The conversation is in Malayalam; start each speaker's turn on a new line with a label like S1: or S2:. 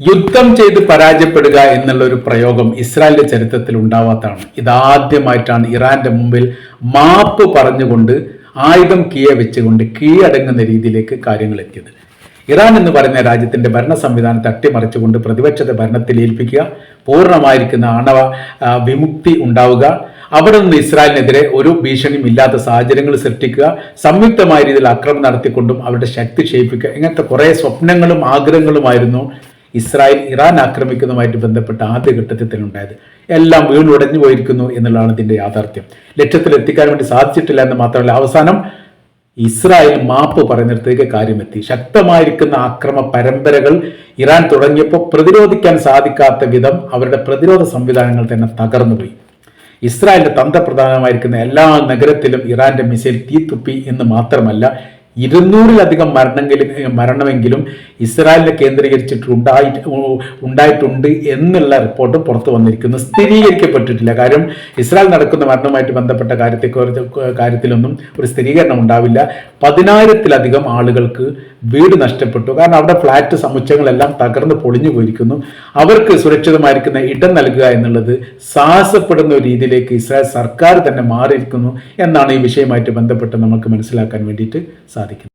S1: യുദ്ധം ചെയ്ത് പരാജയപ്പെടുക എന്നുള്ള ഒരു പ്രയോഗം ഇസ്രായേലിന്റെ ചരിത്രത്തിൽ ഉണ്ടാവാത്തതാണ്. ഇതാദ്യമായിട്ടാണ് ഇറാന്റെ മുമ്പിൽ മാപ്പ് പറഞ്ഞുകൊണ്ട് ആയുധം വെച്ചുകൊണ്ട് കീഴടങ്ങുന്ന രീതിയിലേക്ക് കാര്യങ്ങൾ എത്തിയത്. ഇറാൻ എന്ന് പറയുന്ന രാജ്യത്തിന്റെ ഭരണ സംവിധാനത്തെ അട്ടിമറിച്ചുകൊണ്ട് പ്രതിപക്ഷത്തെ ഭരണത്തിൽ ഏൽപ്പിക്കുക, പൂർണ്ണമായിരിക്കുന്ന ആണവ വിമുക്തി ഉണ്ടാവുക, അവിടെ നിന്ന് ഇസ്രായേലിനെതിരെ ഒരു ഭീഷണിയും ഇല്ലാത്ത സാഹചര്യങ്ങൾ സൃഷ്ടിക്കുക, സംയുക്തമായ രീതിയിൽ ആക്രമണം നടത്തിക്കൊണ്ടും അവരുടെ ശക്തി ക്ഷയിപ്പിക്കുക, ഇങ്ങനത്തെ കുറേ സ്വപ്നങ്ങളും ആഗ്രഹങ്ങളുമായിരുന്നു ഇസ്രായേൽ ഇറാൻ ആക്രമിക്കുന്നതുമായിട്ട് ബന്ധപ്പെട്ട ആദ്യഘട്ടത്തിൽ തന്നെ ഉണ്ടായത്. എല്ലാം വീണുടഞ്ഞു പോയിരിക്കുന്നു എന്നുള്ളതാണ് ഇതിന്റെ യാഥാർത്ഥ്യം. ലക്ഷ്യത്തിൽ എത്തിക്കാൻ വേണ്ടി സാധിച്ചിട്ടില്ല എന്ന് മാത്രമല്ല, അവസാനം ഇസ്രായേൽ മാപ്പ് പറയുന്നിടത്തേക്ക് കാര്യമെത്തി. ശക്തമായിരിക്കുന്ന ആക്രമണ പരമ്പരകൾ ഇറാൻ തുടങ്ങിയപ്പോൾ പ്രതിരോധിക്കാൻ സാധിക്കാത്ത വിധം അവരുടെ പ്രതിരോധ സംവിധാനങ്ങൾ തന്നെ തകർന്നുപോയി. ഇസ്രായേലിന്റെ തന്ത്രപ്രധാനമായിരിക്കുന്ന എല്ലാ നഗരത്തിലും ഇറാന്റെ മിസൈൽ തീത്തുപ്പി എന്ന് മാത്രമല്ല, 200-ലധികം മരണമെങ്കിലും ഇസ്രായേലിനെ ഉണ്ടായിട്ടുണ്ട് എന്നുള്ള റിപ്പോർട്ട് പുറത്തു വന്നിരിക്കുന്നു. സ്ഥിരീകരിക്കപ്പെട്ടിട്ടില്ല. കാര്യം ഇസ്രായേൽ നടക്കുന്ന മരണവുമായിട്ട് ബന്ധപ്പെട്ട കാര്യത്തിലൊന്നും ഒരു സ്ഥിരീകരണം ഉണ്ടാവില്ല. 10,000-ലധികം ആളുകൾക്ക് വീട് നഷ്ടപ്പെട്ടു. കാരണം അവിടെ ഫ്ലാറ്റ് സമുച്ചയങ്ങളെല്ലാം തകർന്ന് പൊളിഞ്ഞു പോയിരിക്കുന്നു. അവർക്ക് സുരക്ഷിതമായിരിക്കുന്ന ഇടം നൽകുക എന്നുള്ളത് സാഹസപ്പെടുന്ന ഒരു രീതിയിലേക്ക് ഇസ്രായേൽ സർക്കാർ തന്നെ മാറിയിരിക്കുന്നു എന്നാണ് ഈ വിഷയവുമായിട്ട് ബന്ധപ്പെട്ട് നമുക്ക് മനസ്സിലാക്കാൻ വേണ്ടിയിട്ട് സാധിക്കുന്നത്.